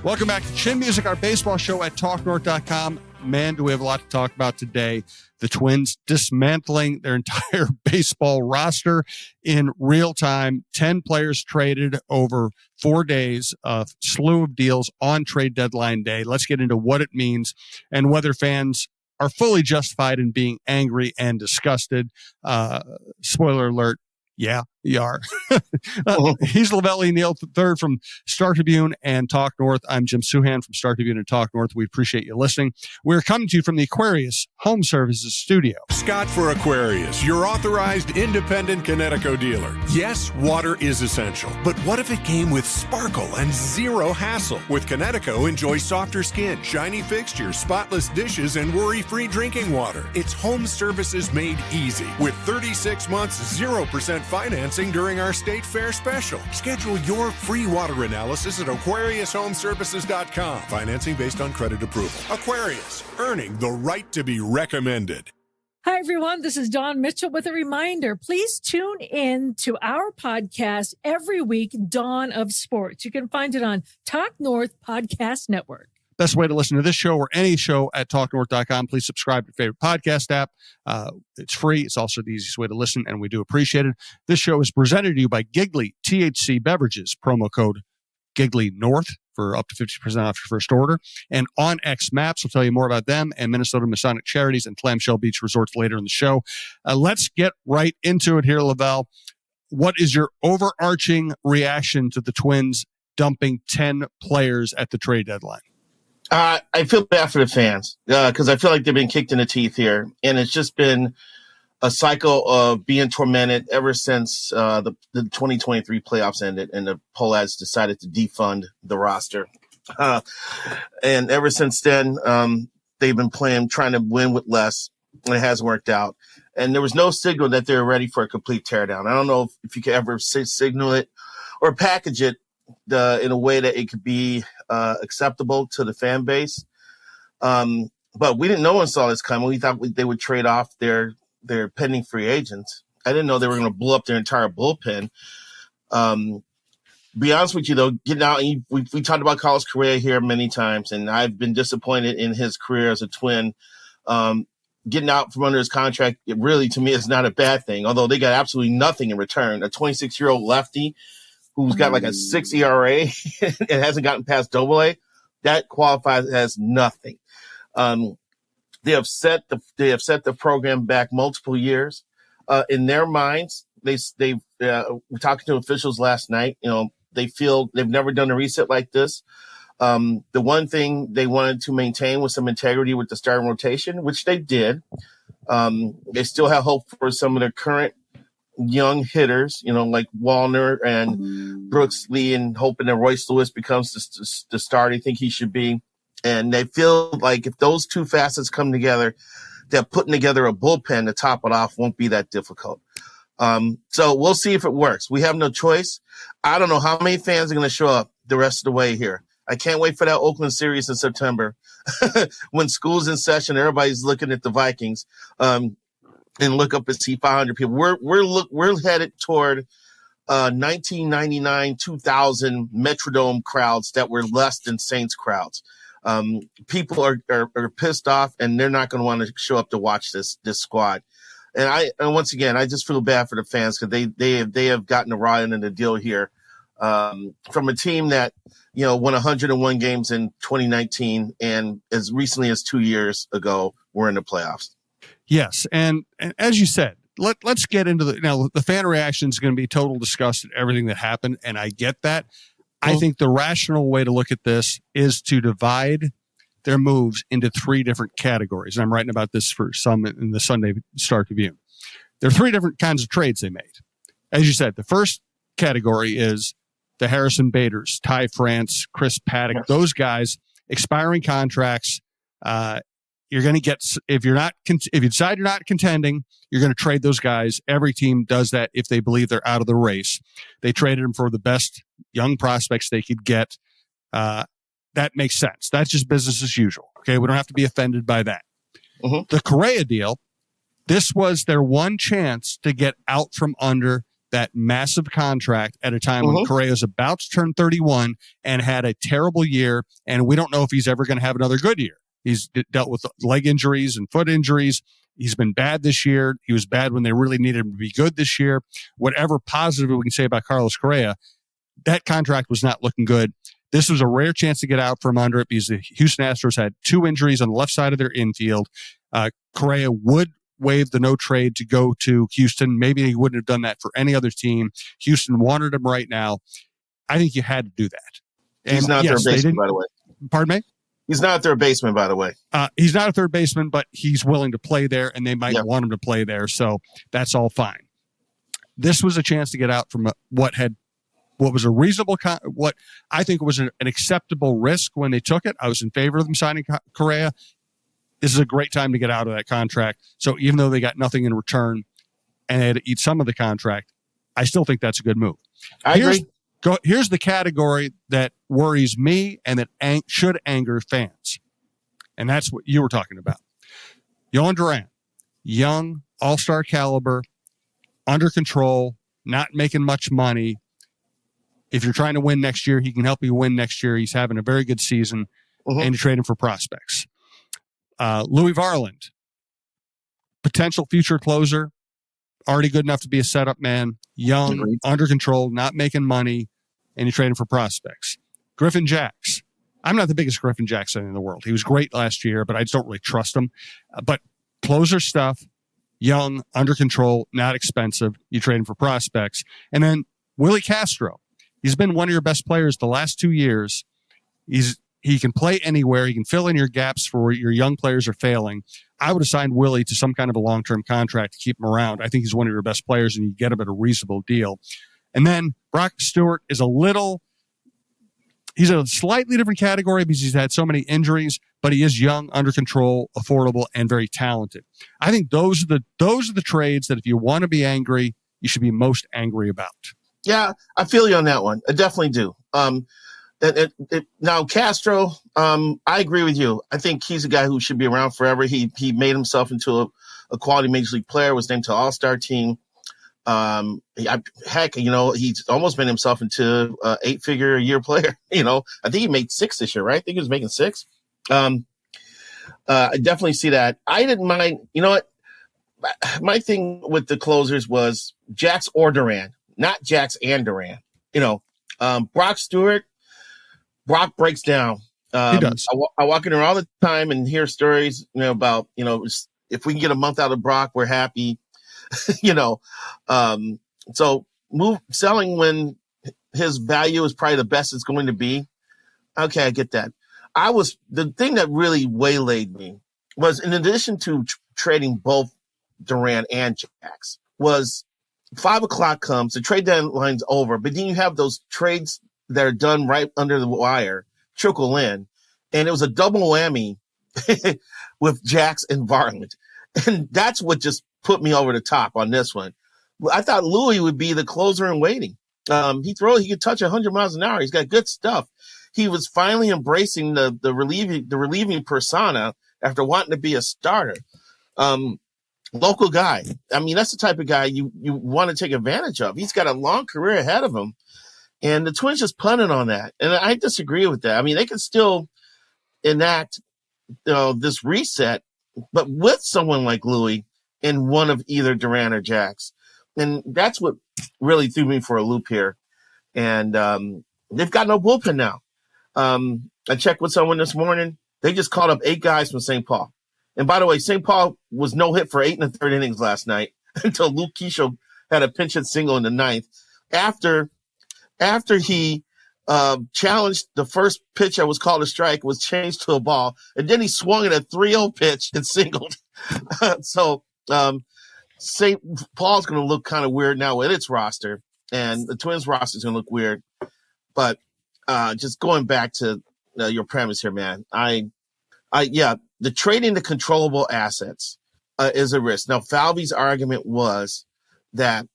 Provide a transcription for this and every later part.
Welcome back to Chin Music, our baseball show at TalkNorth.com. Man, do we have a lot to talk about today. The Twins dismantling their entire baseball roster in real time. 10 players traded over 4 days, a slew of deals on trade deadline day. Let's get into what it means and whether fans are fully justified in being angry and disgusted. Spoiler alert. Yeah, you are. He's LaVelle Neal, third from Star Tribune and Talk North. I'm Jim Souhan from Star Tribune and Talk North. We appreciate you listening. We're coming to you from the Aquarius Home Services studio. Scott for Aquarius, your authorized independent Connecticut dealer. Yes, water is essential, but what if it came with sparkle and zero hassle? With Connecticut, enjoy softer skin, shiny fixtures, spotless dishes, and worry-free drinking water. It's home services made easy with 36 months, 0% financing during our State Fair special. Schedule your free water analysis at AquariusHomeservices.com. Financing based on credit approval. Aquarius, earning the right to be recommended. Hi, everyone. This is Dawn Mitchell with a reminder. Please tune in to our podcast every week, Dawn of Sports. You can find it on Talk North Podcast Network. Best way to listen to this show or any show at TalkNorth.com. Please subscribe to your favorite podcast app. It's free. It's also the easiest way to listen, and we do appreciate it. This show is presented to you by Giggly THC Beverages. Promo code Giggly North for up to 50% off your first order. And On X Maps will tell you more about them and Minnesota Masonic Charities and Clamshell Beach Resorts later in the show. Let's get right into it here, LaVelle. What is your overarching reaction to the Twins dumping 10 players at the trade deadline? I feel bad for the fans because I feel like they've been kicked in the teeth here. And it's just been a cycle of being tormented ever since the 2023 playoffs ended and the Pohlads decided to defund the roster. And ever since then, they've been trying to win with less, and it hasn't worked out. And there was no signal that they were ready for a complete teardown. I don't know if you could ever signal it or package it in a way that it could be acceptable to the fan base. But we didn't know when saw this coming. We thought they would trade off their pending free agents. I didn't know they were going to blow up their entire bullpen. Be honest with you, though, getting out, and we talked about Carlos Correa here many times, and I've been disappointed in his career as a Twin. Getting out from under his contract, it really, to me, is not a bad thing, although they got absolutely nothing in return. A 26-year-old lefty who's got like a 6 ERA and hasn't gotten past AA, that qualifies as nothing. They have set the program back multiple years. In their minds, we're talking to officials last night. You know, they feel they've never done a reset like this. The one thing they wanted to maintain was some integrity with the starting rotation, which they did. They still have hope for some of their current young hitters, you know, like Wallner and Brooks Lee, and hoping that Royce Lewis becomes the star they think he should be. And they feel like if those two facets come together, that putting together a bullpen to top it off won't be that difficult. So we'll see if it works. We have no choice. I don't know how many fans are going to show up the rest of the way here. I can't wait for that Oakland series in September when school's in session, everybody's looking at the Vikings. And look up and see 500 people. We're headed toward 1999, 2000 Metrodome crowds that were less than Saints crowds. People are pissed off, and they're not going to want to show up to watch this squad. And once again, I just feel bad for the fans because they have gotten a raw end of the deal here from a team that, you know, won 101 games in 2019, and as recently as 2 years ago, we're in the playoffs. Yes, and as you said, let's get into the fan reaction is going to be total disgust at everything that happened, and I get that. I think the rational way to look at this is to divide their moves into three different categories. And I'm writing about this for some in the Sunday Star Tribune. There are three different kinds of trades they made. As you said, the first category is the Harrison Baders, Ty France, Chris Paddock, those guys, expiring contracts. You're going to get, if you decide you're not contending, you're going to trade those guys. Every team does that if they believe they're out of the race. They traded them for the best young prospects they could get. That makes sense. That's just business as usual. Okay. We don't have to be offended by that. The Correa deal, this was their one chance to get out from under that massive contract at a time when Correa's about to turn 31 and had a terrible year, and we don't know if he's ever going to have another good year. He's dealt with leg injuries and foot injuries. He's been bad this year. He was bad when they really needed him to be good this year. Whatever positive we can say about Carlos Correa, that contract was not looking good. This was a rare chance to get out from under it because the Houston Astros had 2 injuries on the left side of their infield. Correa would waive the no trade to go to Houston. Maybe he wouldn't have done that for any other team. Houston wanted him right now. I think you had to do that. And he's not their baseman, by the way. Pardon me? He's not their baseman, by the way. He's not a third baseman, but he's willing to play there, and they might want him to play there. So that's all fine. This was a chance to get out from what was a reasonable, what I think was an acceptable risk when they took it. I was in favor of them signing Correa. This is a great time to get out of that contract. So even though they got nothing in return and they had to eat some of the contract, I still think that's a good move. I agree. Here's the category that worries me and that should anger fans. And that's what you were talking about. Yohan Duran, young, all-star caliber, under control, not making much money. If you're trying to win next year, he can help you win next year. He's having a very good season, and you trade him for prospects. Louis Varland, potential future closer, already good enough to be a setup man, young, under control, not making money, and you trade him for prospects. Griffin Jacks. I'm not the biggest Griffin Jacks fan in the world. He was great last year, but I just don't really trust him. But closer stuff, young, under control, not expensive. You trade him for prospects. And then Willie Castro. He's been one of your best players the last 2 years. He can play anywhere. He can fill in your gaps for where your young players are failing. I would have signed Willie to some kind of a long-term contract to keep him around. I think he's one of your best players, and you get him at a reasonable deal. And then Brock Stewart is he's a slightly different category because he's had so many injuries, but he is young, under control, affordable, and very talented. I think those are the trades that if you want to be angry, you should be most angry about. Yeah, I feel you on that one. I definitely do. Now, Castro, I agree with you. I think he's a guy who should be around forever. He made himself into a quality major league player, was named to All-Star team. He's almost made himself into an 8-figure a year player. I think he made 6 this year, right? I think he was making 6. I definitely see that. I didn't mind. You know what? My thing with the closers was Jacks or Duran, not Jacks and Duran. Brock Stewart, Brock breaks down. He does. I walk in there all the time and hear stories, about, if we can get a month out of Brock, we're happy. So selling when his value is probably the best it's going to be. Okay, I get that. The thing that really waylaid me was, in addition to trading both Duran and Jacks, was 5 o'clock comes, the trade deadline's over, but then you have those trades that are done right under the wire trickle in, and it was a double whammy with Jacks and Varland. And that's what just put me over the top on this one. I thought Louis would be the closer in waiting. He could touch 100 miles an hour. He's got good stuff. He was finally embracing the relieving persona after wanting to be a starter. Local guy. I mean, that's the type of guy you want to take advantage of. He's got a long career ahead of him. And the Twins just punted on that. And I disagree with that. I mean, they can still enact this reset, but with someone like Louis in one of either Duran or Jacks. And that's what really threw me for a loop here. And they've got no bullpen now. I checked with someone this morning. They just called up 8 guys from St. Paul. And by the way, St. Paul was no hit for 8 1/3 innings last night until Luke Keisho had a pinch hit single in the 9th. After he challenged the first pitch that was called a strike, was changed to a ball, and then he swung at a 3-0 pitch and singled. So St. Paul's going to look kind of weird now with its roster, and the Twins roster is going to look weird. But just going back to your premise here, man, the trading the controllable assets is a risk. Now, Falvey's argument was that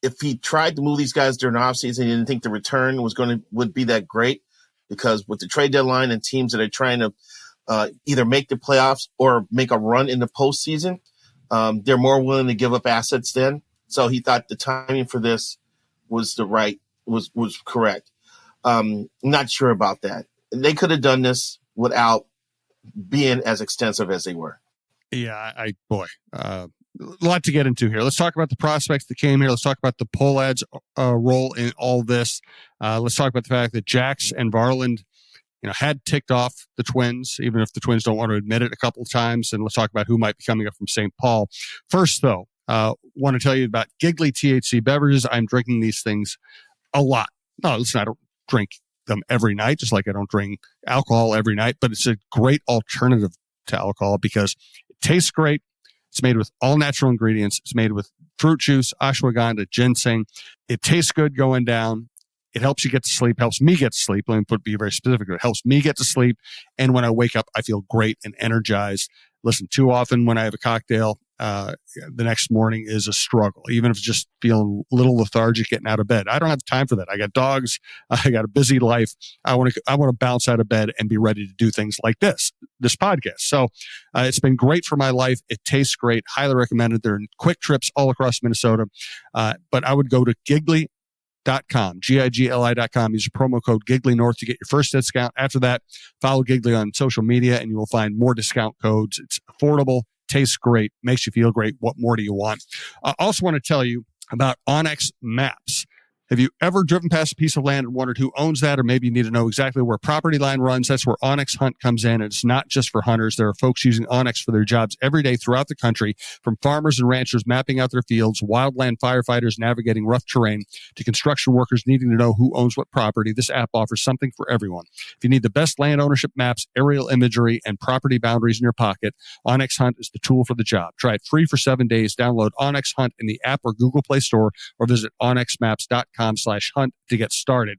if he tried to move these guys during the offseason, he didn't think the return would be that great, because with the trade deadline and teams that are trying to either make the playoffs or make a run in the postseason, they're more willing to give up assets then. So he thought the timing for this was was correct. Not sure about that. They could have done this without being as extensive as they were. Yeah, a lot to get into here. Let's talk about the prospects that came here. Let's talk about the Pohlads' role in all this. Let's talk about the fact that Jax and Varland, had ticked off the Twins, even if the Twins don't want to admit it a couple of times. And let's talk about who might be coming up from St. Paul. First, though, want to tell you about Giggly THC beverages. I'm drinking these things a lot. No, listen, I don't drink them every night, just like I don't drink alcohol every night, but it's a great alternative to alcohol because it tastes great. It's made with all natural ingredients. It's made with fruit juice, ashwagandha, ginseng. It tastes good going down. It helps you get to sleep, helps me get to sleep. Let me be very specific. It helps me get to sleep. And when I wake up, I feel great and energized. Listen, too often when I have a cocktail, the next morning is a struggle, even if it's just feeling a little lethargic getting out of bed. I don't have time for that. I got dogs. I got a busy life. I want to bounce out of bed and be ready to do things like this podcast. So it's been great for my life. It tastes great. Highly recommended. They're in quick trips all across Minnesota. But I would go to Giggly.com, GIGLI.com. Use the promo code GigglyNorth to get your first discount. After that, follow Giggly on social media and you will find more discount codes. It's affordable, tastes great, makes you feel great. What more do you want? I also want to tell you about Onyx Maps. Have you ever driven past a piece of land and wondered who owns that? Or maybe you need to know exactly where property line runs. That's where Onyx Hunt comes in. And it's not just for hunters. There are folks using Onyx for their jobs every day throughout the country, from farmers and ranchers mapping out their fields, wildland firefighters navigating rough terrain, to construction workers needing to know who owns what property. This app offers something for everyone. If you need the best land ownership maps, aerial imagery, and property boundaries in your pocket, Onyx Hunt is the tool for the job. Try it free for 7 days. Download Onyx Hunt in the app or Google Play Store, or visit onyxmaps.com/hunt to get started.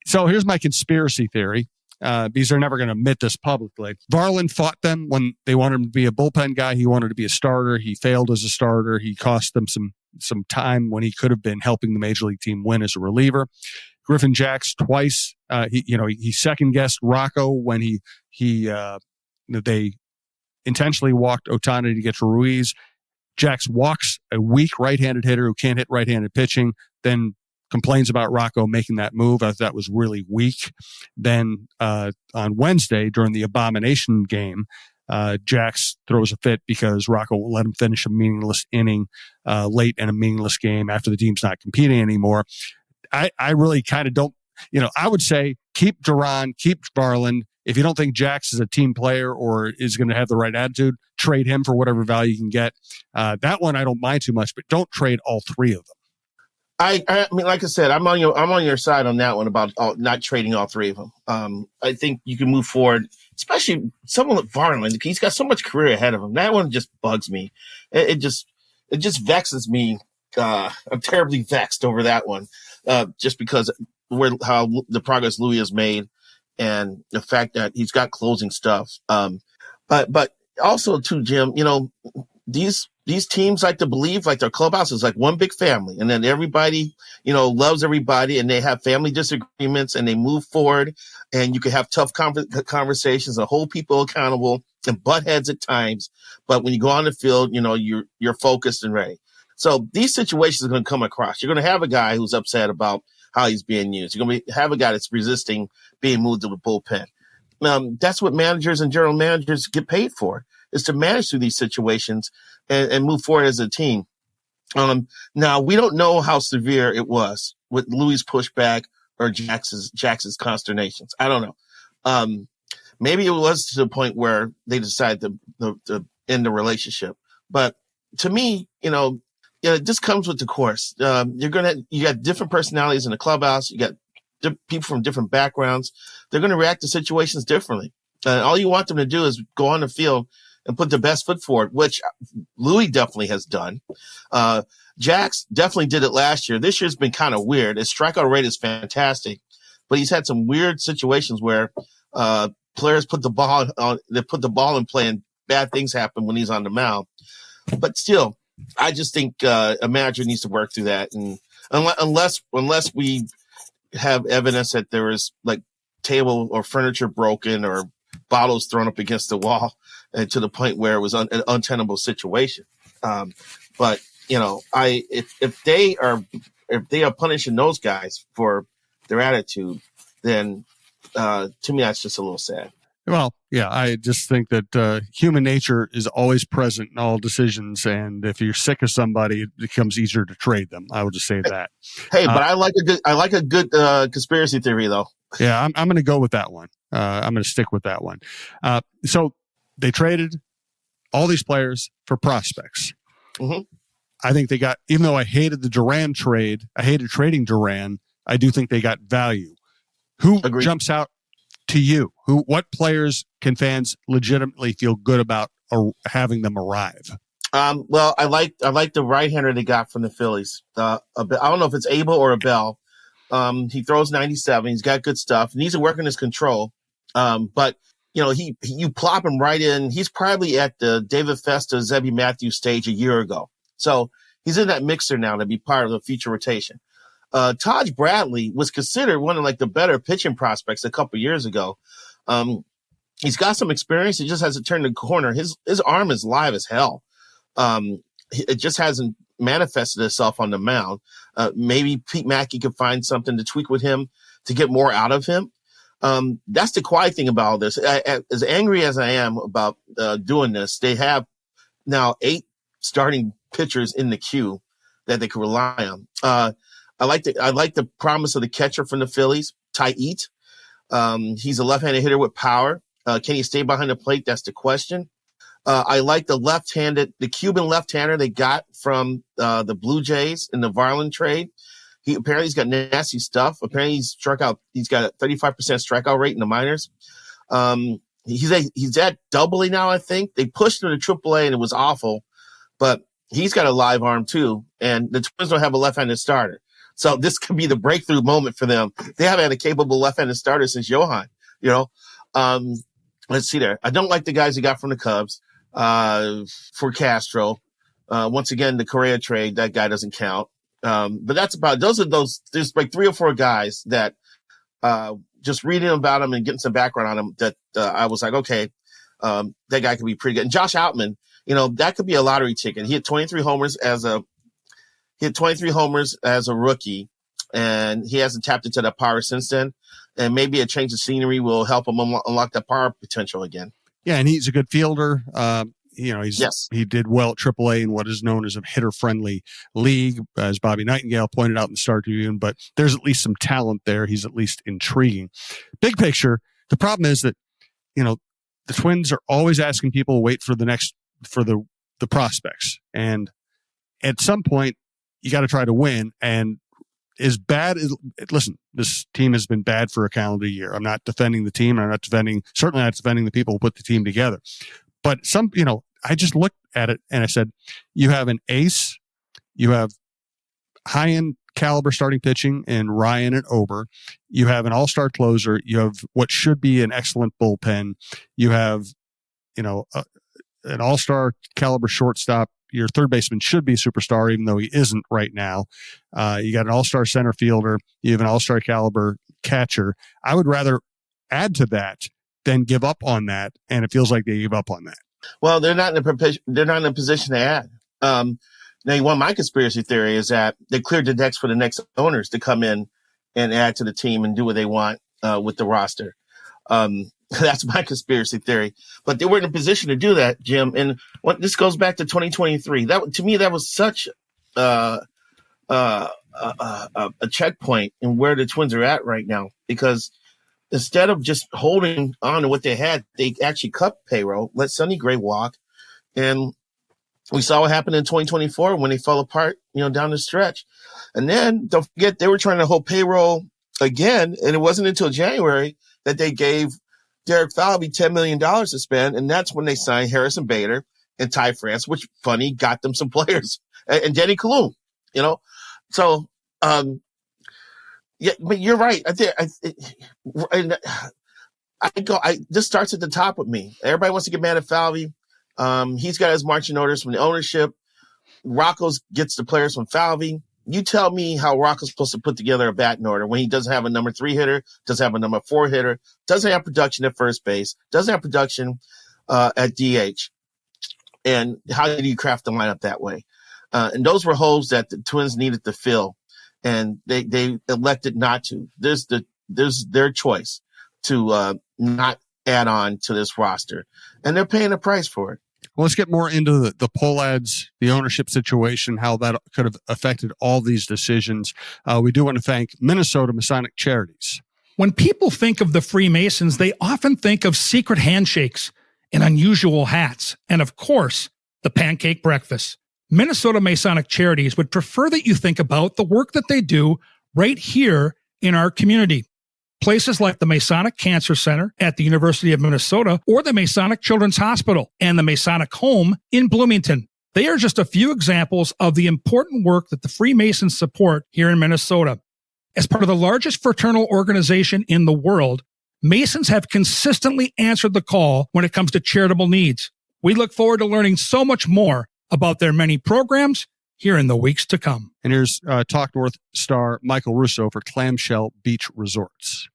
So here's my conspiracy theory. Because they're never going to admit this publicly. Varland fought them when they wanted him to be a bullpen guy. He wanted to be a starter. He failed as a starter. He cost them some time when he could have been helping the major league team win as a reliever. Griffin Jax twice. He second guessed Rocco when they intentionally walked Ohtani to get to Ruiz. Jax walks a weak right-handed hitter who can't hit right-handed pitching, then complains about Rocco making that move. I thought that was really weak. Then on Wednesday during the Abomination game, Jax throws a fit because Rocco won't let him finish a meaningless inning late in a meaningless game after the team's not competing anymore. I really kind of don't, I would say keep Duran, keep Varland. If you don't think Jax is a team player or is going to have the right attitude, trade him for whatever value you can get. That one I don't mind too much, but don't trade all three of them. I mean, like I said, I'm on your side on that one about not trading all three of them. I think you can move forward, especially someone like Varland. He's got so much career ahead of him. That one just bugs me. It just vexes me. I'm terribly vexed over that one, just because how the progress Louis has made and the fact that he's got closing stuff. But also too, Jim, these teams like to believe like their clubhouse is like one big family, and then everybody, loves everybody, and they have family disagreements and they move forward, and you can have tough conversations and hold people accountable and butt heads at times. But when you go on the field, you're focused and ready. So these situations are going to come across. You're going to have a guy who's upset about how he's being used. You're going to have a guy that's resisting being moved to the bullpen. That's what managers and general managers get paid for, is to manage through these situations and move forward as a team. Now, we don't know how severe it was with Louis' pushback or Jax's consternations. I don't know. Maybe it was to the point where they decided to end the relationship. But to me, it just comes with the course. You got different personalities in the clubhouse. You got people from different backgrounds. They're going to react to situations differently. All you want them to do is go on the field and put their best foot forward, which Louis definitely has done. Jax definitely did it last year. This year's been kind of weird. His strikeout rate is fantastic, but he's had some weird situations where players put the ball in play and bad things happen when he's on the mound. But still, I just think a manager needs to work through that. And unless we have evidence that there is like table or furniture broken or bottles thrown up against the wall, and to the point where it was an untenable situation. But if they are punishing those guys for their attitude, then to me that's just a little sad. Well, yeah, I just think that human nature is always present in all decisions, and if you're sick of somebody, it becomes easier to trade them. I will just say that. Hey, but I like a good conspiracy theory though. Yeah, I'm going to go with that one. I'm going to stick with that one. So they traded all these players for prospects. Mm-hmm. I think they got, even though I hated the Duran trade, I hated trading Duran, I do think they got value. Who Agreed. jumps out to you? What players can fans legitimately feel good about having them arrive? Well, I like the right-hander they got from the Phillies. I don't know if it's Abel or Abel. He throws 97. He's got good stuff. Needs to work on his control. But you plop him right in. He's probably at the David Festa, Zebby Matthews stage a year ago. So he's in that mixer now to be part of the future rotation. Taj Bradley was considered one of like the better pitching prospects a couple years ago. He's got some experience. He just hasn't turned the corner. His arm is live as hell. It just hasn't manifested itself on the mound. Maybe Pete Mackey could find something to tweak with him to get more out of him. That's the quiet thing about all this. As angry as I am about doing this, they have now 8 starting pitchers in the queue that they can rely on. I like the promise of the catcher from the Phillies, Ty Eat. He's a left-handed hitter with power. Can he stay behind the plate? That's the question. I like the Cuban left-hander they got from the Blue Jays in the Varland trade. He's got nasty stuff. Apparently he's got a 35% strikeout rate in the minors. He's at AA now, I think. They pushed him to AAA and it was awful, but he's got a live arm too. And the Twins don't have a left-handed starter. So this could be the breakthrough moment for them. They haven't had a capable left-handed starter since Johan, Let's see there. I don't like the guys he got from the Cubs, for Castro. Once again, the Correa trade, that guy doesn't count. But that's about, there's like 3 or 4 guys that, just reading about them and getting some background on them that, I was like, okay, that guy could be pretty good. And Josh Outman, that could be a lottery ticket. He had 23 homers as a rookie, and he hasn't tapped into that power since then. And maybe a change of scenery will help him unlock that power potential again. Yeah, and he's a good fielder. Yes. He did well at AAA in what is known as a hitter-friendly league, as Bobby Nightingale pointed out in the Star Tribune. But there's at least some talent there. He's at least intriguing. Big picture, the problem is that the Twins are always asking people to wait for the prospects, and at some point you got to try to win. And listen, this team has been bad for a calendar year. I'm not defending the team. Certainly not defending the people who put the team together. But I just looked at it and I said, you have an ace, you have high-end caliber starting pitching in Ryan and Ober. You have an all-star closer. You have what should be an excellent bullpen. You have, an all-star caliber shortstop. Your third baseman should be a superstar, even though he isn't right now. You got an all-star center fielder. You have an all-star caliber catcher. I would rather add to that than give up on that, and it feels like they give up on that. Well, they're not in a position to add. Now, one of my conspiracy theory is that they cleared the decks for the next owners to come in and add to the team and do what they want with the roster. That's my conspiracy theory. But they were in a position to do that, Jim. And this goes back to 2023. To me, that was such a checkpoint in where the Twins are at right now, because instead of just holding on to what they had, they actually cut payroll, let Sonny Gray walk. And we saw what happened in 2024 when they fell apart, down the stretch. And then don't forget, they were trying to hold payroll again. And it wasn't until January that they gave Derek Falvey $10 million to spend. And that's when they signed Harrison Bader and Ty France, which funny got them some players, and Denny Kalum, So, yeah, but you're right. This starts at the top with me. Everybody wants to get mad at Falvey. He's got his marching orders from the ownership. Rocco gets the players from Falvey. You tell me how Rocco's supposed to put together a batting order when he doesn't have a number 3 hitter, doesn't have a number 4 hitter, doesn't have production at first base, doesn't have production at DH. And how do you craft the lineup that way? And those were holes that the Twins needed to fill, and they elected not to. There's their choice to not add on to this roster, and they're paying a price for it. Well, let's get more into the poll ads, the ownership situation, how that could have affected all these decisions. We do want to thank Minnesota Masonic Charities. When people think of the Freemasons, they often think of secret handshakes and unusual hats, and of course, the pancake breakfast. Minnesota Masonic Charities would prefer that you think about the work that they do right here in our community. Places like the Masonic Cancer Center at the University of Minnesota or the Masonic Children's Hospital and the Masonic Home in Bloomington. They are just a few examples of the important work that the Freemasons support here in Minnesota. As part of the largest fraternal organization in the world, Masons have consistently answered the call when it comes to charitable needs. We look forward to learning so much more about their many programs here in the weeks to come. And here's Talk North star Michael Russo for Clamshell Beach Resorts.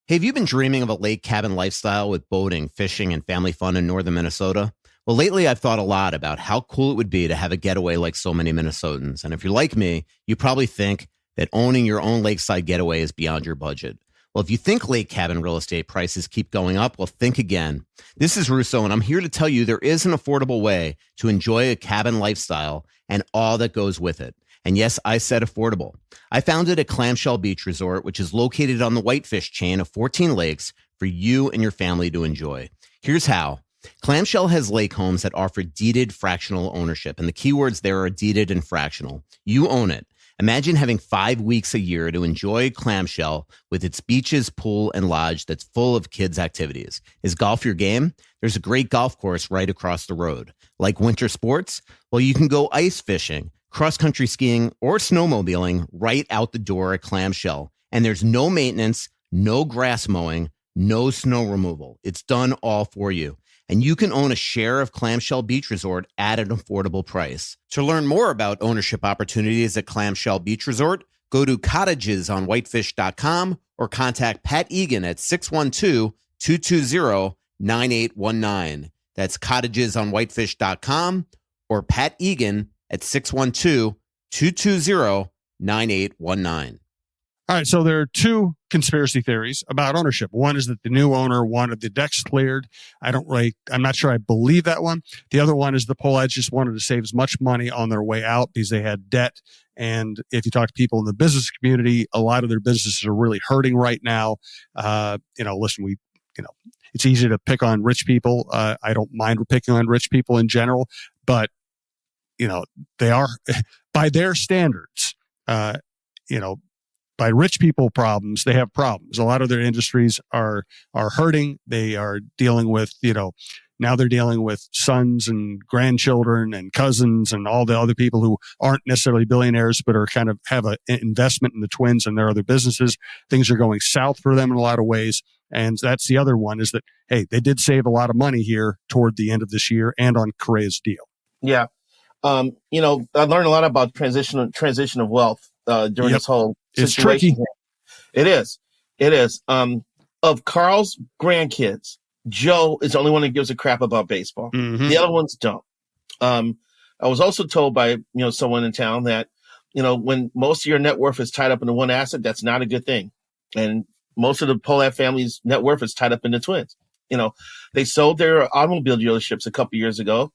Hey, have you been dreaming of a lake cabin lifestyle with boating, fishing, and family fun in northern Minnesota? Well, lately I've thought a lot about how cool it would be to have a getaway like so many Minnesotans. And if you're like me, you probably think that owning your own lakeside getaway is beyond your budget. Well, if you think lake cabin real estate prices keep going up, well, think again. This is Russo, and I'm here to tell you there is an affordable way to enjoy a cabin lifestyle and all that goes with it. And yes, I said affordable. I founded a Clamshell Beach Resort, which is located on the Whitefish chain of 14 lakes for you and your family to enjoy. Here's how. Clamshell has lake homes that offer deeded fractional ownership, and the keywords there are deeded and fractional. You own it. Imagine having 5 weeks a year to enjoy Clamshell with its beaches, pool, and lodge that's full of kids' activities. Is golf your game? There's a great golf course right across the road. Like winter sports? Well, you can go ice fishing, cross-country skiing, or snowmobiling right out the door at Clamshell. And there's no maintenance, no grass mowing, no snow removal. It's done all for you. And you can own a share of Clamshell Beach Resort at an affordable price. To learn more about ownership opportunities at Clamshell Beach Resort, go to cottagesonwhitefish.com or contact Pat Egan at 612-220-9819. That's cottagesonwhitefish.com or Pat Egan at 612-220-9819. All right, so there are two conspiracy theories about ownership. One is that the new owner wanted the decks cleared. I'm not sure I believe that one. The other one is the poll ads just wanted to save as much money on their way out because they had debt. And if you talk to people in the business community, a lot of their businesses are really hurting right now. Listen, it's easy to pick on rich people. I don't mind picking on rich people in general, but they are by their standards, by rich people problems, they have problems. A lot of their industries are hurting. They are dealing with, now they're dealing with sons and grandchildren and cousins and all the other people who aren't necessarily billionaires, but are kind of have an investment in the Twins and their other businesses. Things are going south for them in a lot of ways. And that's the other one is that, hey, they did save a lot of money here toward the end of this year and on Correa's deal. Yeah. I learned a lot about transition of wealth during this whole situation. It's tricky. It is. Of Carl's grandkids, Joe is the only one that gives a crap about baseball. Mm-hmm. The other ones don't. I was also told by someone in town that when most of your net worth is tied up into one asset, that's not a good thing. And most of the Polat family's net worth is tied up in the Twins. They sold their automobile dealerships a couple years ago.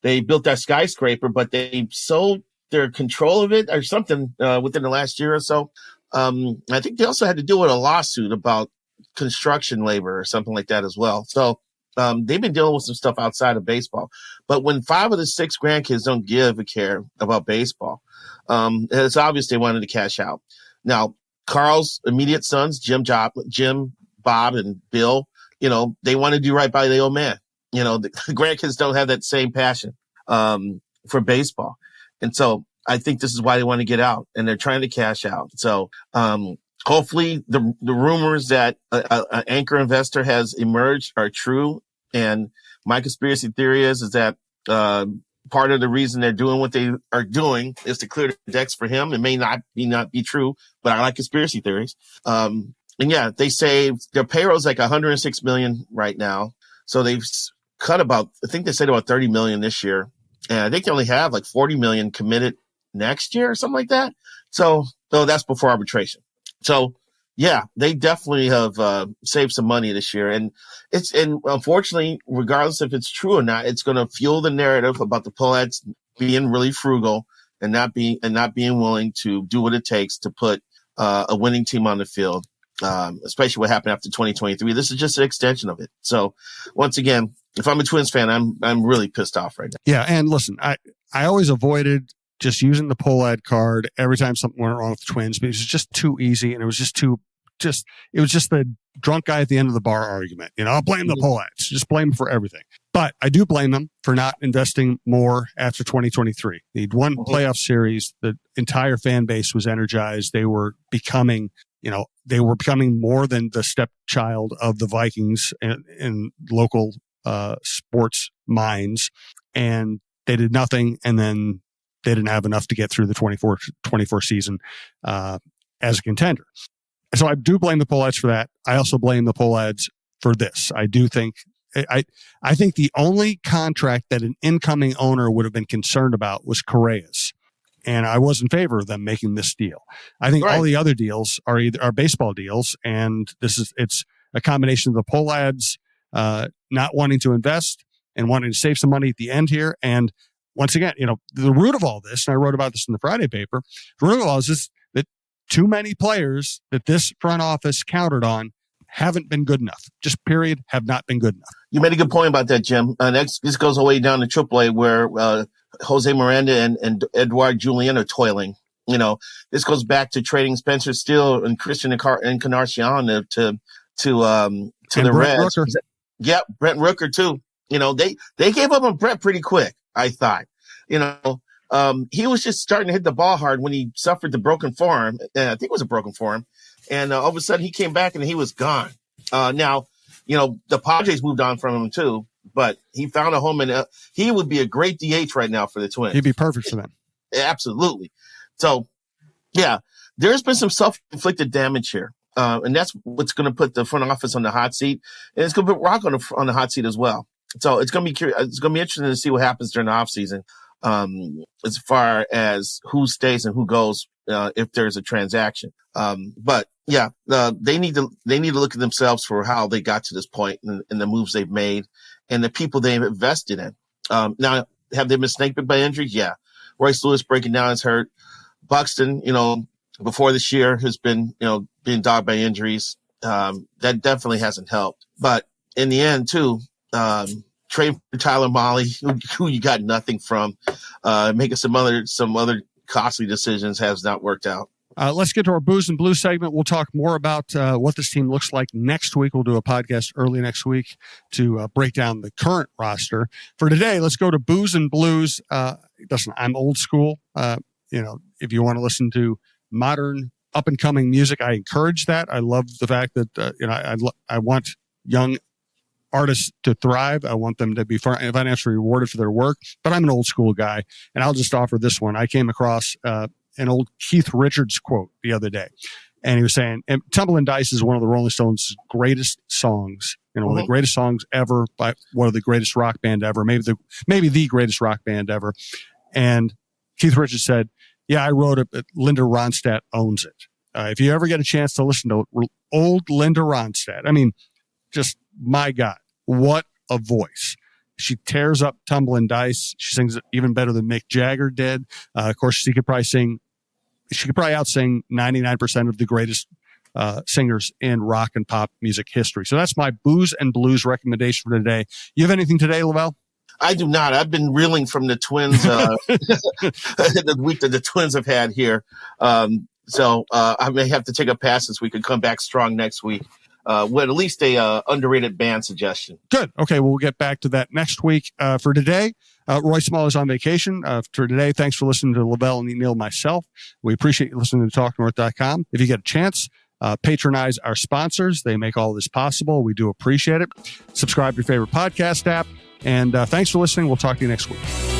They built that skyscraper, but they sold their control of it or something within the last year or so. I think they also had to deal with a lawsuit about construction labor or something like that as well. So they've been dealing with some stuff outside of baseball. But when 5 of the 6 grandkids don't give a care about baseball, it's obvious they wanted to cash out. Now, Carl's immediate sons, Jim, Bob, and Bill, they want to do right by the old man. The grandkids don't have that same passion for baseball. And so I think this is why they want to get out, and they're trying to cash out. So hopefully the rumors that an anchor investor has emerged are true. And my conspiracy theory is that part of the reason they're doing what they are doing is to clear the decks for him. It may not be true, but I like conspiracy theories. And yeah, they say their payroll is like $106 million right now. So they've cut I think they said about $30 million this year. And I think they only have like 40 million committed next year or something like that. So that's before arbitration. So yeah, they definitely have saved some money this year. And unfortunately, regardless if it's true or not, it's going to fuel the narrative about the Pohlads being really frugal and not being willing to do what it takes to put a winning team on the field. Especially what happened after 2023. This is just an extension of it. So once again, if I'm a Twins fan, I'm really pissed off right now. Yeah. And listen, I always avoided just using the Pohlad card every time something went wrong with the Twins, because it was just too easy. And it was just the drunk guy at the end of the bar argument. I'll blame the Pohlads, just blame them for everything. But I do blame them for not investing more after 2023. They'd won playoff series. The entire fan base was energized. They were becoming more than the stepchild of the Vikings in local sports minds. And they did nothing. And then they didn't have enough to get through the 24 season as a contender. So I do blame the Pohlads for that. I also blame the Pohlads for this. I do think I think the only contract that an incoming owner would have been concerned about was Correa's. And I was in favor of them making this deal. I think all the other deals are baseball deals, and it's a combination of the Pohlads not wanting to invest and wanting to save some money at the end here. And once again, the root of all this, and I wrote about this in the Friday paper, the root of all this is that too many players that this front office counted on haven't been good enough. Just period, have not been good enough. You made a good point about that, Jim. This goes all the way down to AAA, where Jose Miranda and Edouard Julien are toiling. This goes back to trading Spencer Steele and Christian Encarnacion to the Reds. Rooker. Yeah, Brent Rooker too. They gave up on Brent pretty quick, I thought. He was just starting to hit the ball hard when he suffered the broken forearm. I think it was a broken forearm. And all of a sudden he came back and he was gone. Now, the Padres moved on from him too, but he found a home, and he would be a great DH right now for the Twins. He'd be perfect for them. Absolutely. So, yeah, there's been some self-inflicted damage here. And that's what's going to put the front office on the hot seat. And it's going to put Rock on the hot seat as well. So it's going to be it's going to be interesting to see what happens during the offseason as far as who stays and who goes if there's a transaction. But yeah, they need to look at themselves for how they got to this point and the moves they've made and the people they've invested in. Now, have they been snakebit by injuries? Yeah. Royce Lewis breaking down is hurt. Buxton, before this year has been, being dogged by injuries. That definitely hasn't helped. But in the end, too, trade for Tyler Mahle, who you got nothing from, making some other costly decisions has not worked out. Let's get to our Booze and Blues segment. We'll talk more about what this team looks like next week. We'll do a podcast early next week to break down the current roster. For today, let's go to Booze and Blues. Listen, I'm old school. If you want to listen to modern, up-and-coming music, I encourage that. I love the fact that I want young artists to thrive. I want them to be financially rewarded for their work. But I'm an old school guy, and I'll just offer this one. I came across an old Keith Richards quote the other day, and he was saying, "Tumble and Dice is one of the Rolling Stones' greatest songs. One of the greatest songs ever by one of the greatest rock band ever, maybe the greatest rock band ever." And Keith Richards said, "Yeah, I wrote it, but Linda Ronstadt owns it." If you ever get a chance to listen to old Linda Ronstadt, I mean, just my God, what a voice. She tears up Tumble and Dice. She sings it even better than Mick Jagger did. Of course, she could probably outsing 99% of the greatest singers in rock and pop music history. So that's my Booze and Blues recommendation for today. You have anything today, LaVelle? I do not. I've been reeling from the Twins, the week that the Twins have had here. So I may have to take a pass this week and come back strong next week with at least a underrated band suggestion. Good. Okay, well, we'll get back to that next week. For today, Roy Small is on vacation. For today, thanks for listening to LaVelle and Neal, myself. We appreciate you listening to TalkNorth.com. If you get a chance, patronize our sponsors. They make all this possible. We do appreciate it. Subscribe to your favorite podcast app. And thanks for listening. We'll talk to you next week.